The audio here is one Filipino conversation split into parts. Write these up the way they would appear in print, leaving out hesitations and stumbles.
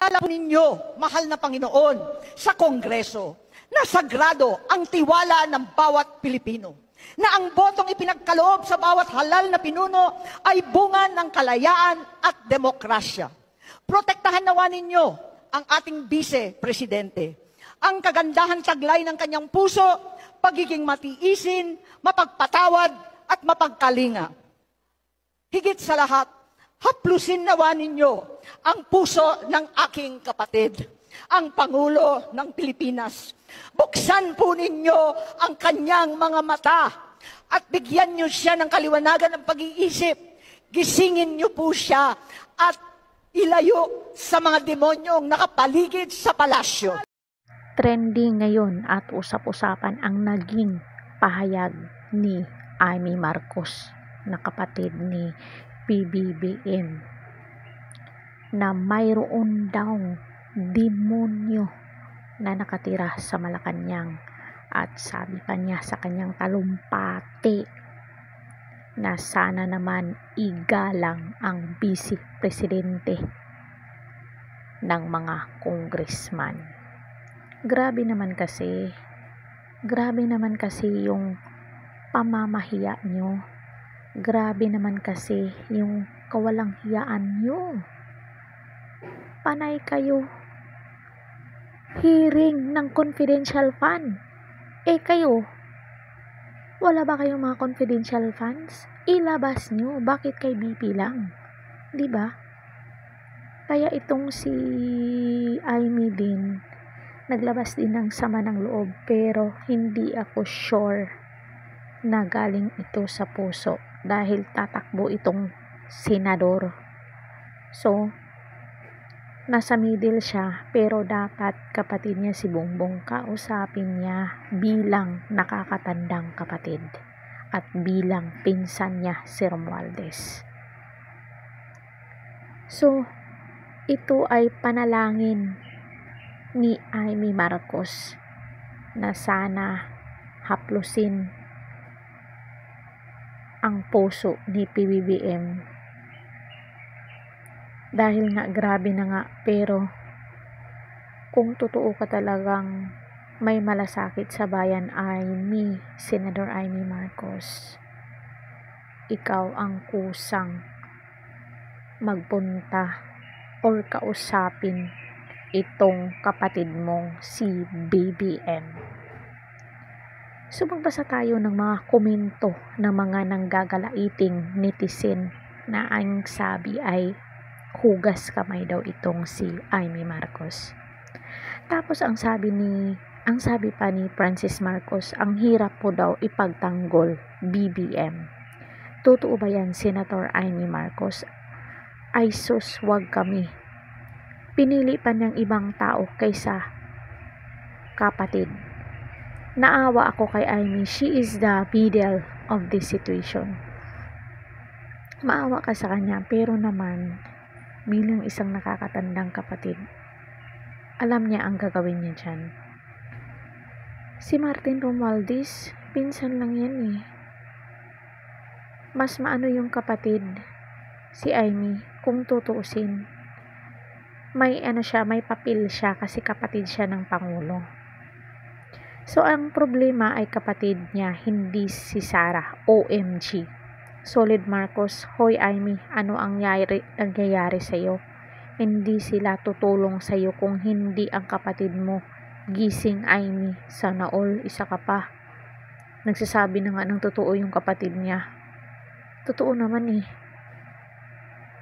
Maalala ninyo, mahal na Panginoon, sa Kongreso, na sagrado ang tiwala ng bawat Pilipino, na ang botong ipinagkaloob sa bawat halal na pinuno ay bunga ng kalayaan at demokrasya. Protektahan nawa ninyo ang ating Vice-Presidente. Ang kagandahan taglay ng kanyang puso, pagiging matiisin, mapagpatawad at mapagkalinga. Higit sa lahat, haplusin nawa ninyo ang puso ng aking kapatid, ang Pangulo ng Pilipinas. Buksan po ninyo ang kanyang mga mata at bigyan niyo siya ng kaliwanagan ng pag-iisip. Gisingin niyo po siya at ilayo sa mga demonyong nakapaligid sa palasyo. Trending ngayon at usap-usapan ang naging pahayag ni Amy Marcos na kapatid ni PBBM na mayroon daw demonyo na nakatira sa Malacanang at sabi pa niya sa kanyang talumpati na sana naman igalang ang Vice Presidente ng mga congressman. Grabe naman kasi yung pamamahiya nyo. Grabe naman kasi yung kawalang hiyaan nyo. Panay kayo hearing ng confidential fund. Kayo, wala ba kayong mga confidential funds? Ilabas nyo. Bakit kay BP lang? Diba? Kaya itong si Amy din, naglabas din ng sama ng loob, pero hindi ako sure na galing ito sa puso dahil tatakbo itong senador. So, nasa middle siya, pero dapat kapatid niya si Bongbong kausapin niya bilang nakakatandang kapatid at bilang pinsan niya si Romualdez. So, ito ay panalangin ni Amy Marcos na sana haplusin ang puso ni PBBM. Dahil nga grabe na nga, pero kung totoo ka talagang may malasakit sa bayan, Senador Amy Marcos, ikaw ang kusang magpunta or kausapin itong kapatid mong si BBM. So magbasa tayo ng mga komento ng mga nanggagalaiting netizen na ang sabi ay hugas kamay daw itong si Amy Marcos. Tapos ang sabi pa ni Francis Marcos, ang hirap po daw ipagtanggol BBM. Totoo ba yan, Senator Amy Marcos? Ay sus, wag kami. Pinili pa niyang ibang tao kaysa kapatid. Naawa ako kay Amy. She is the middle of this situation. Maawa ka sa kanya, pero naman bilang isang nakakatandang kapatid, alam niya ang gagawin niya dyan. Si Martin Romualdez, pinsan lang yan eh. Mas maano yung kapatid, si Amy, kung tutuusin. May papel siya kasi kapatid siya ng Pangulo. So, ang problema ay kapatid niya, hindi si Sarah, OMG. Solid Marcos, hoy Amy, ano ang nangyayari sa'yo? Hindi sila tutulong sa'yo kung hindi ang kapatid mo. Gising Amy, sana all, isa ka pa. Nagsasabi na nga ng totoo yung kapatid niya. Totoo naman eh.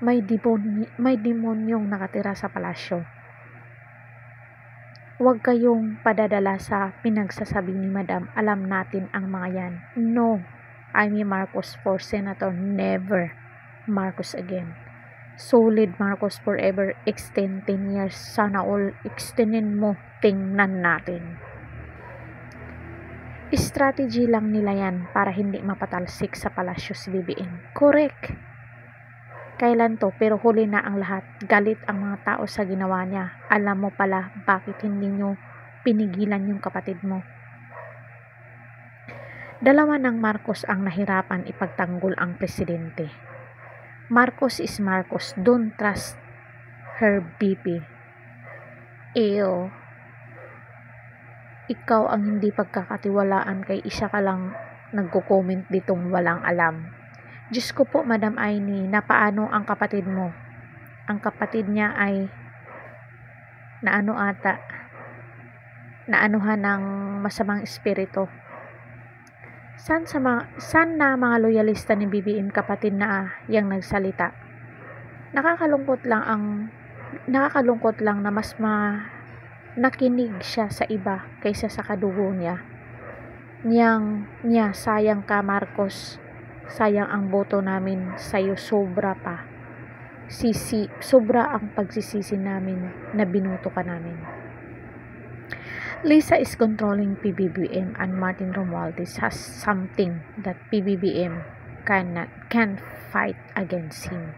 May demonyong nakatira sa palasyo. Huwag kayong padadala sa pinagsasabi ni Madam. Alam natin ang mga yan. No. Amy Marcos for Senator, never Marcos again. Solid Marcos forever, extend 10 years. Sana all, extendin mo, tingnan natin. Strategy lang nila yan para hindi mapatalsik sa palasyo si BBM. Correct. Kailan to, pero huli na ang lahat. Galit ang mga tao sa ginawa niya. Alam mo pala bakit hindi nyo pinigilan yung kapatid mo. Dalawa ng Marcos ang nahirapan ipagtanggol ang presidente. Marcos is Marcos. Don't trust her BP. Ew, ikaw ang hindi pagkakatiwalaan kay isa ka lang nagko-comment ditong walang alam. Diyos ko po, Madam Aini, na paano ang kapatid mo? Ang kapatid niya ay naano ata, naanuhan ng masamang espiritu. San na mga loyalista ni BBM kapatid na yang nagsalita? Nakakalungkot lang na mas nakinig siya sa iba kaysa sa kadugo niya. Sayang ka Marcos, sayang ang boto namin sa'yo, sobra pa. Sobra ang pagsisisi namin na binuto ka namin. Lisa is controlling PBBM and Martin Romualdez has something that PBBM can't fight against him.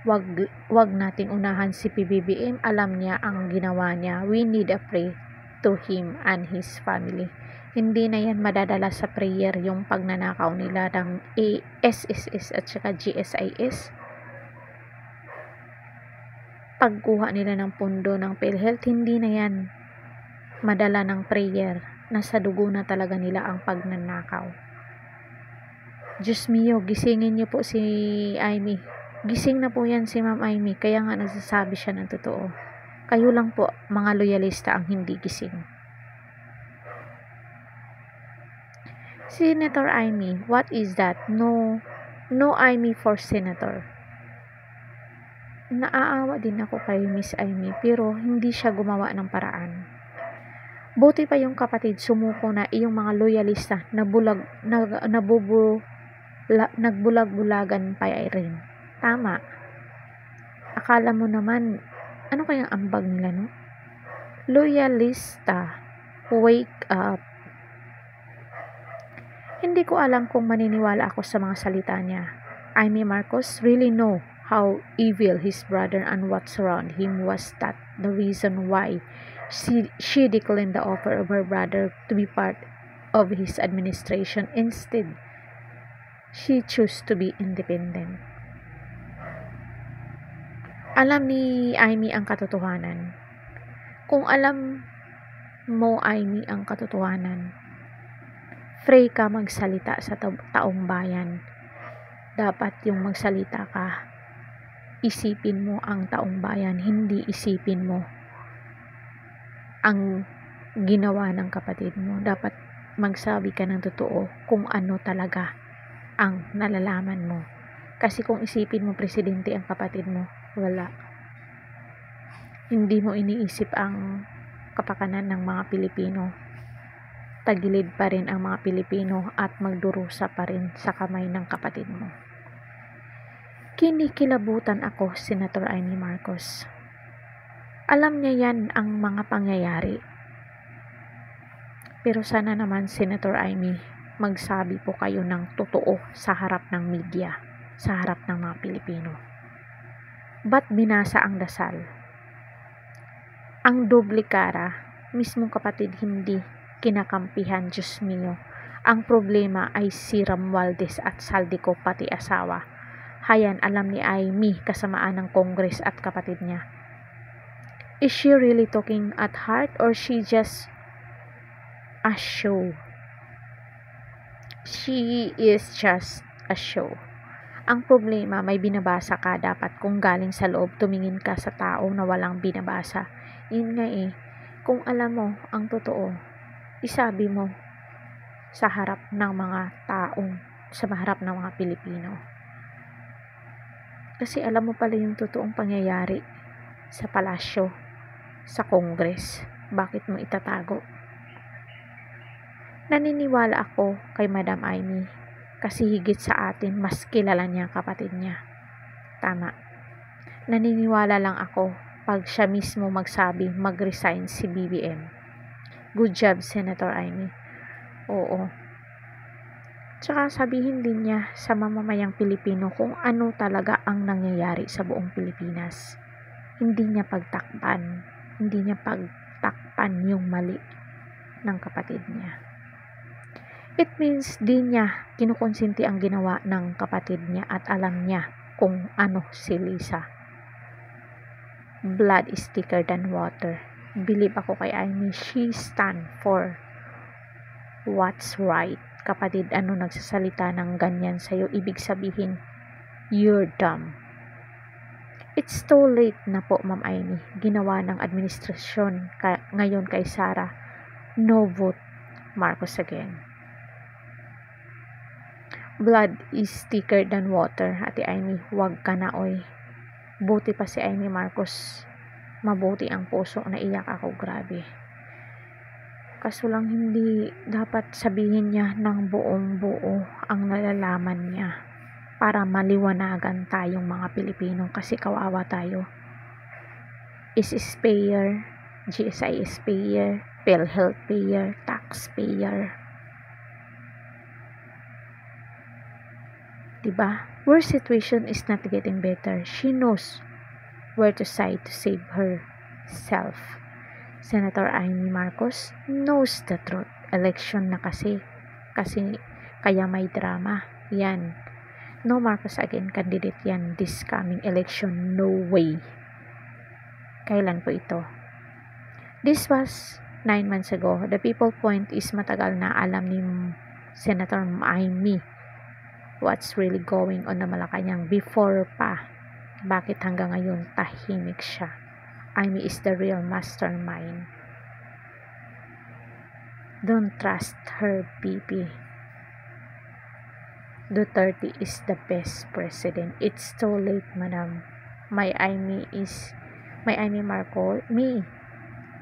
Wag nating unahan si PBBM, alam niya ang ginawa niya. We need a pray to him and his family. Hindi na yan madadala sa prayer yung pagnanakaw nila ng SSS at saka GSIS. Pagkuha nila ng pundo ng PhilHealth, hindi na yan madala ng prayer. Nasa dugo na talaga nila ang pagnanakaw. Diyos mio, gisingin niyo po si Amy. Gising na po yan si Ma'am Amy, kaya nga nagsasabi siya ng totoo. Kayo lang po, mga loyalista, ang hindi gising. Senator Amy, what is that? No Amy for Senator. Naaawa din ako kay Miss Amy, pero hindi siya gumawa ng paraan. Buti pa yung kapatid sumuko na, iyong mga loyalista nagbulag-bulagan pa rin. Tama. Akala mo naman, ano kayang ambag nila, no? Loyalista, wake up. Hindi ko alam kung maniniwala ako sa mga salita niya. Amy Marcos really know how evil his brother and what surround him was. That the reason why she declined the offer of her brother to be part of his administration. Instead, she chose to be independent. Alam ni Amy ang katotohanan. Kung alam mo, Amy, ang katotohanan, free ka magsalita sa taong bayan. Dapat yung magsalita ka, isipin mo ang taong bayan, hindi isipin mo ang ginawa ng kapatid mo. Dapat magsabi ka ng totoo kung ano talaga ang nalalaman mo. Kasi kung isipin mo presidente ang kapatid mo, wala. Hindi mo iniisip ang kapakanan ng mga Pilipino. Tagilid pa rin ang mga Pilipino at magdurusa pa rin sa kamay ng kapatid mo. Kinikilabutan ako, Senator Amy Marcos. Alam niya yan ang mga pangyayari. Pero sana naman, Senator Amy, magsabi po kayo ng totoo sa harap ng media, sa harap ng mga Pilipino. Ba't binasa ang dasal? Ang doble cara, mismong kapatid hindi kinakampihan, Diyos mio. Ang problema ay si Romualdez at Saldico, pati asawa. Hayan, alam ni Amy, kasamaan ng Congress at kapatid niya. Is she really talking at heart or she just a show? She is just a show. Ang problema, may binabasa ka, dapat kung galing sa loob, tumingin ka sa tao na walang binabasa. Yun nga kung alam mo ang totoo, isabi mo sa harap ng mga sa harap ng mga Pilipino. Kasi alam mo pala yung totoong pangyayari sa palasyo, sa Congress. Bakit mo itatago? Naniniwala ako kay Madam Amy kasi higit sa atin, mas kilala niya ang kapatid niya. Tama. Naniniwala lang ako pag siya mismo magsabi, mag-resign si BBM. Good job, Senator Amy. Oo. Tsaka sabihin din niya sa mamamayang Pilipino kung ano talaga ang nangyayari sa buong Pilipinas. Hindi niya pagtakpan yung mali ng kapatid niya. It means di niya kinukonsinti ang ginawa ng kapatid niya at alam niya kung ano si Lisa. Blood is thicker than water. Believe ako kay Amy, she stand for what's right. Kapatid, ano nagsasalita ng ganyan sa'yo? Ibig sabihin, you're dumb. It's too late na po, Ma'am Amy. Ginawa ng administrasyon ngayon kay Sara. No vote, Marcos again. Blood is thicker than water. Ate Amy, wag ka na oy. Buti pa si Amy Marcos. Mabuti ang puso, naiyak ako, grabe. Kaso lang hindi dapat sabihin niya ng buong buo ang nalalaman niya para maliwanagan tayong mga Pilipino kasi kawawa tayo. Payer, GSIS payer, PhilHealth payer, taxpayer. Diba? Her situation is not getting better. She knows where to side to save herself. Senator Amy Marcos knows the truth. Election na kasi kaya may drama. Yan. No Marcos again candidate yan this coming election. No way. Kailan po ito? This was 9 months ago. The people point is matagal na alam ni Senator Amy what's really going on na Malacanang before pa. Bakit hanggang ngayon tahimik siya? Amy is the real mastermind. Don't trust her, BP. Duterte is the best president. It's too late, madam.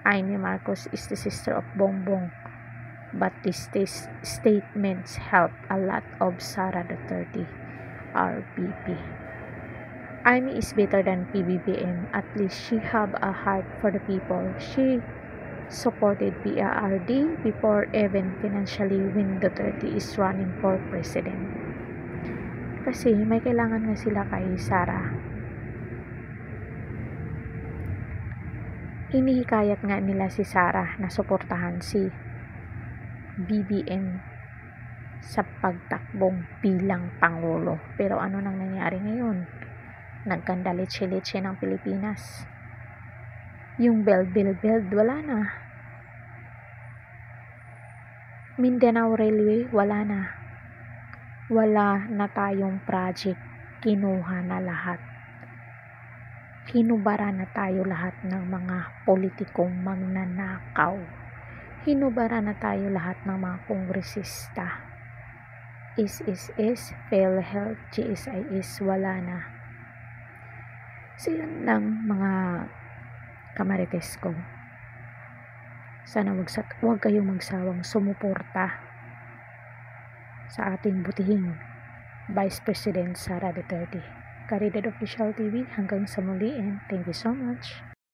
Amy Marcos is the sister of Bongbong. But these statements help a lot of Sara Duterte, RBP. Amy is better than PBBM. At least she have a heart for the people. She supported PRRD before even financially when Duterte is running for president. Kasi may kailangan nga sila kay Sara. Hinihikayat nga nila si Sara na suportahan si BBM sa pagtakbong bilang Pangulo. Pero ano nang nangyari ngayon? Nagkanda leche-leche ng Pilipinas. Yung build, wala na. Mindanao Railway, wala na. Wala na tayong project. Kinuha na lahat. Hinubara na tayo lahat ng mga politikong magnanakaw. Hinubara na tayo lahat ng mga kongresista. PhilHealth, GSIS, wala na. So yun lang mga kamarites ko. Sana wag kayong magsawang sumuporta sa ating butihing Vice President Sara Duterte. Caridad Official TV, hanggang sa muli and thank you so much.